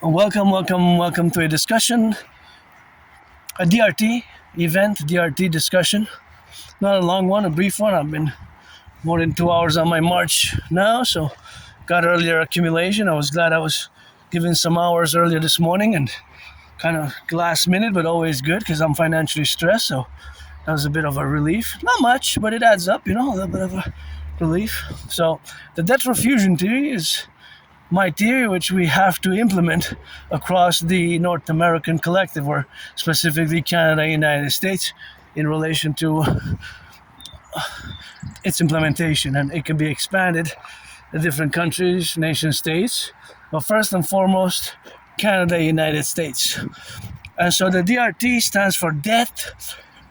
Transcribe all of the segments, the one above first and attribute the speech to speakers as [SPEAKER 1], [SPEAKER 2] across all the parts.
[SPEAKER 1] Welcome to a discussion, a DRT DRT discussion. Not a long one, a brief one. I've been more than 2 hours on my march now, so got earlier accumulation. I was glad I was given some hours earlier this morning and kind of last minute, but always good because I'm financially stressed, so that was a bit of a relief. Not much, but it adds up, a little bit of a relief. So the debt refusion theory is my theory, which we have to implement across the North American collective, or specifically Canada, United States, in relation to its implementation. And it can be expanded to different countries, nation states, but first and foremost, Canada, United States. And so the DRT stands for debt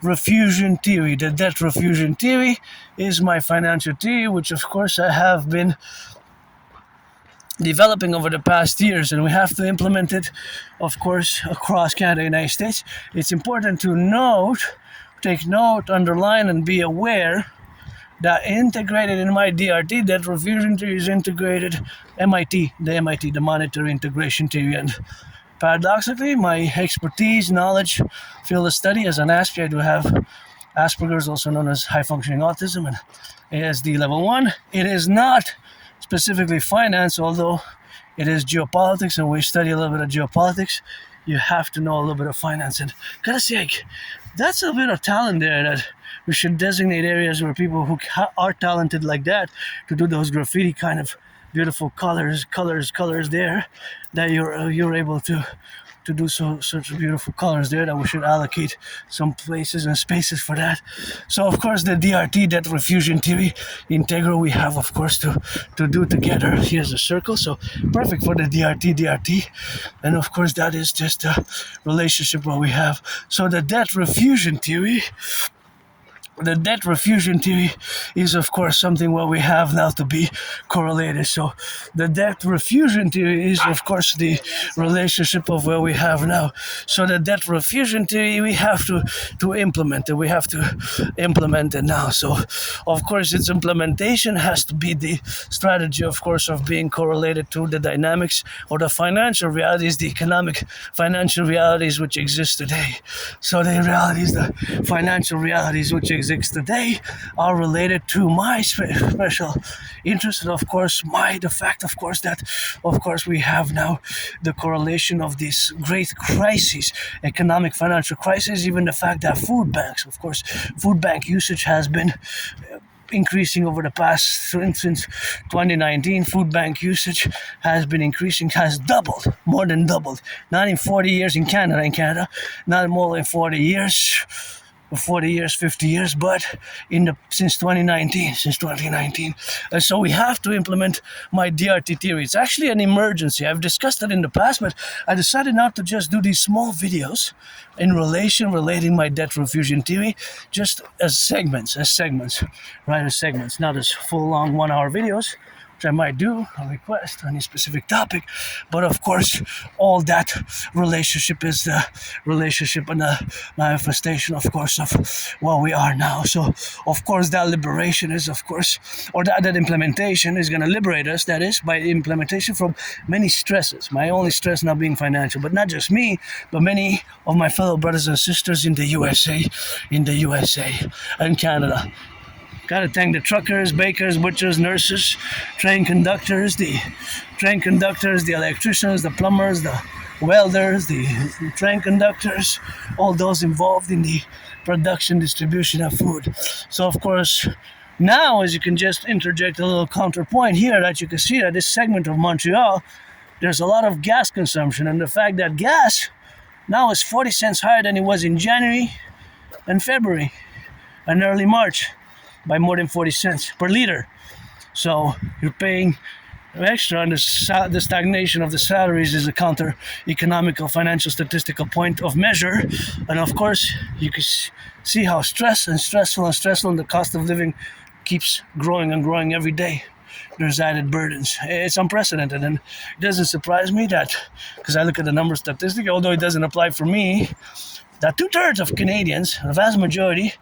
[SPEAKER 1] refusion theory. The debt refusion theory is my financial theory, which of course I have been developing over the past years, and we have to implement it, of course, across Canada and United States. It's important to take note, underline, and be aware that integrated in my DRT, that refusion theory, is integrated the monetary integration theory. And paradoxically, my expertise, knowledge, field of study as an Aspiesque, I do have Asperger's, also known as high functioning autism, and ASD level 1. It is not specifically finance, although it is geopolitics, and we study a little bit of geopolitics. You have to know a little bit of finance, and gotta say, that's a bit of talent there that we should designate areas where people who are talented like that to do those graffiti kind of beautiful colors there, that you're able to do such beautiful colors there, that we should allocate some places and spaces for that. So of course the DRT, debt refusion theory, Integree, we have of course to do together. Here's a circle, so perfect for the DRT. And of course that is just a relationship what we have. So the debt refusion theory is of course something what we have now to be correlated. So the debt refusion theory is of course the relationship of where we have now. So the debt refusion theory, we have to implement it. We have to implement it now. So of course its implementation has to be the strategy, of course, of being correlated to the dynamics or the financial realities, the economic financial realities which exist today. So the financial realities which exist today are related to my special interest, and of course the fact of course that of course we have now the correlation of this great crisis, economic financial crisis, even the fact that food bank usage has been increasing over the past, since 2019, food bank usage has been increasing, has more than doubled, not in 40 years in Canada, not more than 40 years, 50 years, but since 2019. And so we have to implement my DRT theory. It's actually an emergency. I've discussed it in the past, but I decided not to just do these small videos relating my debt refusion theory, just as segments, not as full long 1 hour videos, which I might do a request on any specific topic. But of course, all that relationship is the relationship and the manifestation, of course, of what we are now. So, of course, that liberation is, of course, or that implementation is going to liberate us, that is, by implementation from many stresses. My only stress not being financial, but not just me, but many of my fellow brothers and sisters in the USA and Canada. Gotta thank the truckers, bakers, butchers, nurses, train conductors, the electricians, the plumbers, the welders, the train conductors, all those involved in the production, distribution of food. So of course, now, as you can just interject a little counterpoint here, that you can see that this segment of Montreal, there's a lot of gas consumption, and the fact that gas now is 40 cents higher than it was in January and February and early March, by more than 40 cents per liter. So you're paying extra, and the stagnation of the salaries is a counter-economical, financial, statistical point of measure. And of course, you can see how stressful, and the cost of living keeps growing and growing every day. There's added burdens. It's unprecedented, and it doesn't surprise me that, because I look at the number statistic, although it doesn't apply for me, that 2/3 of Canadians, a vast majority,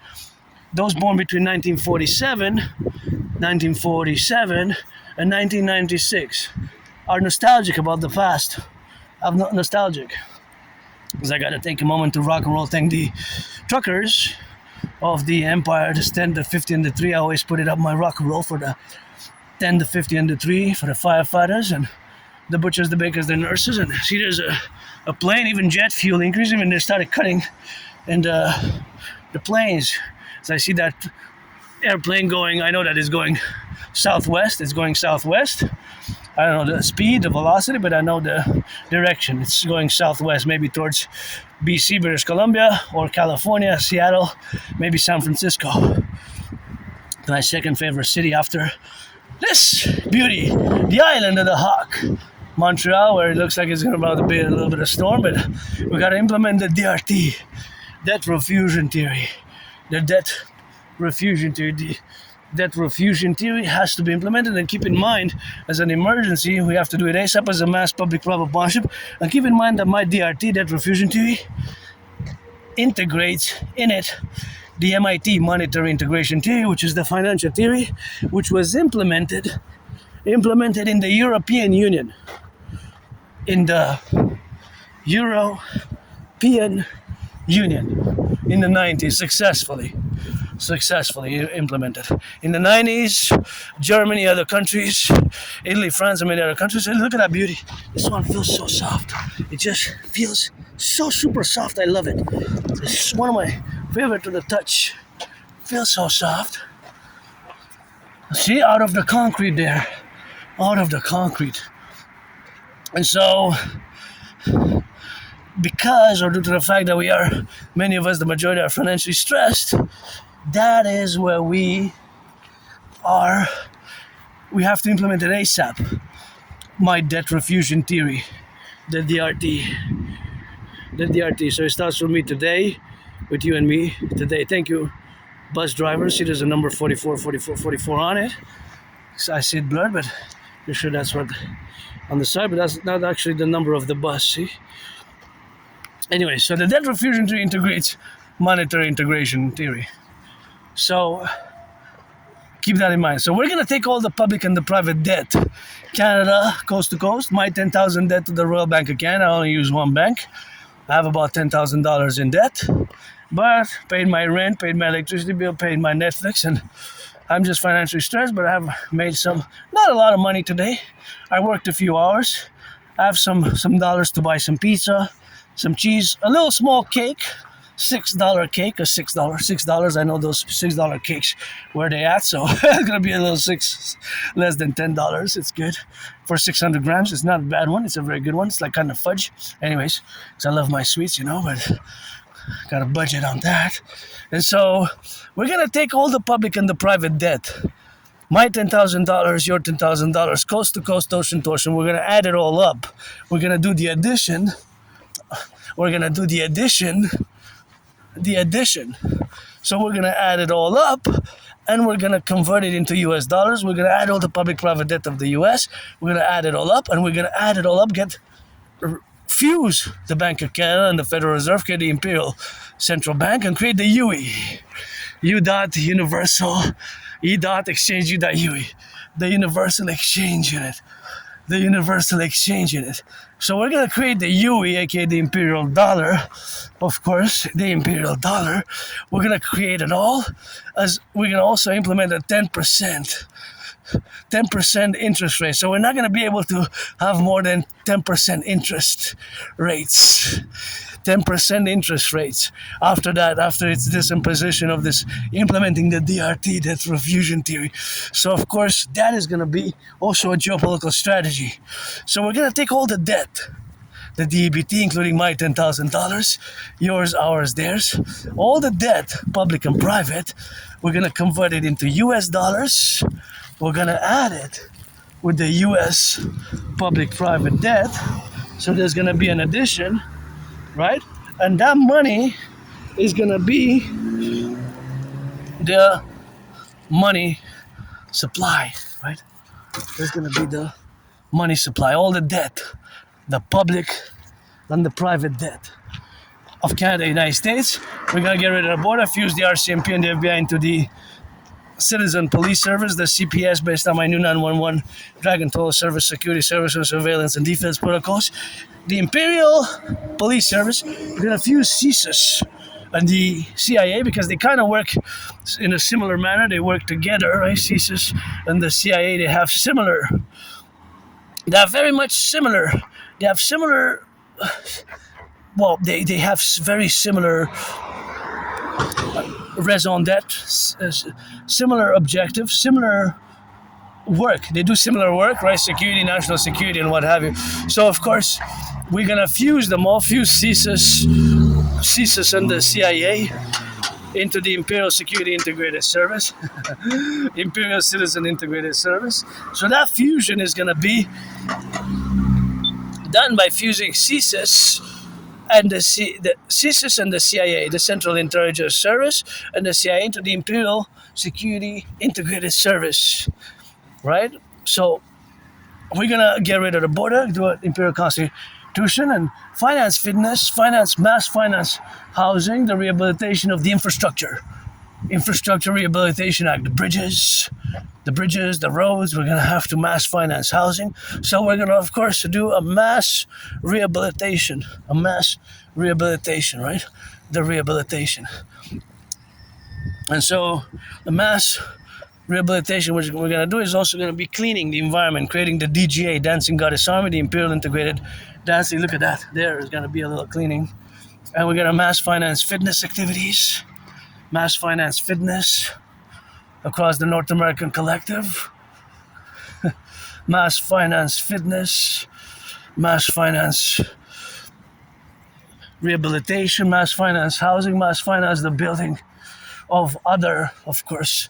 [SPEAKER 1] those born between 1947 and 1996, are nostalgic about the past. I'm not nostalgic. Because I gotta take a moment to rock and roll thank the truckers of the Empire, the 10, the 50, and the 3. I always put it up my rock and roll for the 10, the 50, and the 3 for the firefighters and the butchers, the bakers, the nurses. And see, there's a plane, even jet fuel increase, even they started cutting and the planes. So I see that airplane going, I know that it's going southwest. It's going southwest. I don't know the speed, the velocity, but I know the direction. It's going southwest, maybe towards BC, British Columbia, or California, Seattle, maybe San Francisco. My second favorite city after this beauty, the island of the Hawk, Montreal, where it looks like it's about to be a little bit of storm, but we got to implement the DRT, debt refusion theory. The debt refusion theory. The debt refusion theory has to be implemented, and keep in mind, as an emergency, we have to do it ASAP as a mass public-private partnership, and keep in mind that my DRT, debt refusion theory, integrates in it the MIT monetary integration theory, which is the financial theory, which was implemented in the European Union, in the European Union in the 90s, successfully implemented. In the 90s, Germany, other countries, Italy, France, and many other countries. And look at that beauty. This one feels so soft. It just feels so super soft. I love it. It's one of my favorite to the touch. Feels so soft. See, out of the concrete there. Out of the concrete. And so, because, or due to the fact that we are, many of us, the majority, are financially stressed, that is where we have to implement it ASAP. My debt refusion theory, the DRT. So it starts with me today, with you and me today. Thank you, bus drivers. See, there's a number 44, 44, 44 on it. So I see it blurred, but you're sure that's what on the side, but that's not actually the number of the bus, see? Anyway, so the debt refusion theory integrates monetary integration theory. So keep that in mind. So we're going to take all the public and the private debt. Canada, coast to coast, my $10,000 debt to the Royal Bank of Canada. I only use one bank. I have about $10,000 in debt. But paid my rent, paid my electricity bill, paid my Netflix, and I'm just financially stressed, but I have made not a lot of money today. I worked a few hours. I have some dollars to buy some pizza, some cheese, a little small cake, $6 cake, or $6. I know those $6 cakes where they at, so it's gonna be a little less than $10. It's good for 600 grams. It's not a bad one. It's a very good one. It's like kind of fudge. Anyways, because I love my sweets, but got a budget on that. And so we're gonna take all the public and the private debt. My $10,000, your $10,000, coast to coast, ocean to ocean. We're gonna add it all up. We're gonna do the addition. The addition. So we're gonna add it all up, and we're gonna convert it into US dollars. We're gonna add all the public-private debt of the US. We're gonna add it all up, and we're gonna add it all up, fuse the Bank of Canada and the Federal Reserve, create the Imperial Central Bank, and create the UE. U dot universal, E dot exchange, U dot UE. The universal exchange unit. So we're going to create the UE, aka the Imperial Dollar. Of course, the Imperial Dollar. We're going to create it all, as we're going to also implement a 10% interest rate. So we're not going to be able to have more than 10% interest rates. 10% interest rates. After that, after it's this imposition of this, implementing the DRT, debt refusion theory. So of course, that is going to be also a geopolitical strategy. So we're going to take all the debt, the DEBT, including my $10,000, yours, ours, theirs, all the debt, public and private, we're going to convert it into US dollars. We're going to add it with the US public-private debt. So there's going to be an addition, right? And that money is going to be the money supply, right? There's going to be the money supply, all the debt, the public and the private debt of Canada, United States. We're going to get rid of the border, fuse the RCMP and the FBI into the citizen police service, the CPS, based on my new 911 Dragon Toll Service, Security Service, and Surveillance and Defense protocols. The Imperial Police Service, we're going to fuse CSIS and the CIA because they kind of work in a similar manner. They work together, right? CSIS and the CIA, they have very much similar. They have similar. Well, they have very similar raison d'etre, similar objectives, similar work. They do similar work, right? Security, national security, and what have you. So, of course, we're gonna fuse them all, fuse CSIS and the CIA into the Imperial Security Integrated Service, Imperial Citizen Integrated Service. So that fusion is gonna be done by fusing CSIS and the CSIS and the CIA, the Central Intelligence Service, and the CIA into the Imperial Security Integrated Service, right? So we're gonna get rid of the border, do an Imperial Constitution, and finance fitness, mass finance housing, the rehabilitation of the infrastructure Rehabilitation Act, the bridges, the roads. We're gonna have to mass finance housing. So we're gonna, of course, do a mass rehabilitation, right? The rehabilitation. And so the mass rehabilitation which we're gonna do is also gonna be cleaning the environment, creating the DGA, Dancing Goddess Army, the Imperial Integrated Dancing. Look at that. There is gonna be a little cleaning. And we're gonna mass finance fitness activities. Mass finance fitness across the North American Collective. Mass finance fitness, mass finance rehabilitation, mass finance housing, mass finance the building of other, of course,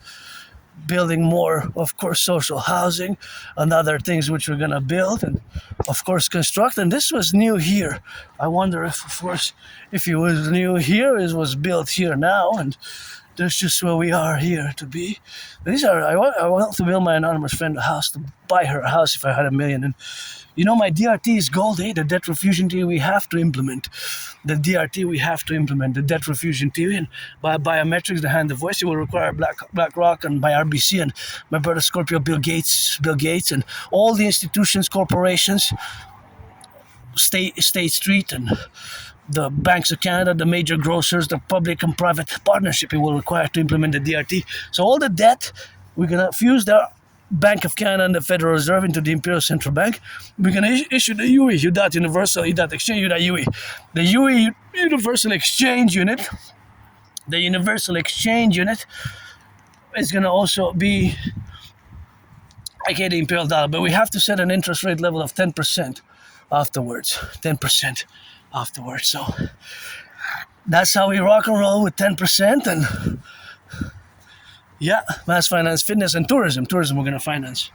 [SPEAKER 1] building more, of course, social housing and other things which we're going to build and, of course, construct. And this was new here. I wonder if, of course, if it was new here, it was built here now, and that's just where we are here to be. I want to build my anonymous friend a house, to buy her a house if I had $1 million. And you know, my DRT is gold, eh? The debt refusion theory we have to implement. The DRT we have to implement, the debt refusion theory. And by biometrics, the hand, the voice, it will require BlackRock, and by RBC and my brother Scorpio, Bill Gates, and all the institutions, corporations, State Street, and the banks of Canada, the major grocers, the public and private partnership it will require to implement the DRT. So all the debt, we're going to fuse the Bank of Canada and the Federal Reserve into the Imperial Central Bank. We're going to issue the UE, UDAT Universal, UDAT Exchange, UDAT UE. The UE Universal Exchange Unit, the Universal Exchange Unit is going to also be, aka the Imperial Dollar, but we have to set an interest rate level of 10% afterwards. 10% afterwards. So that's how we rock and roll with 10%. And yeah, mass finance, fitness, and tourism. Tourism we're going to finance.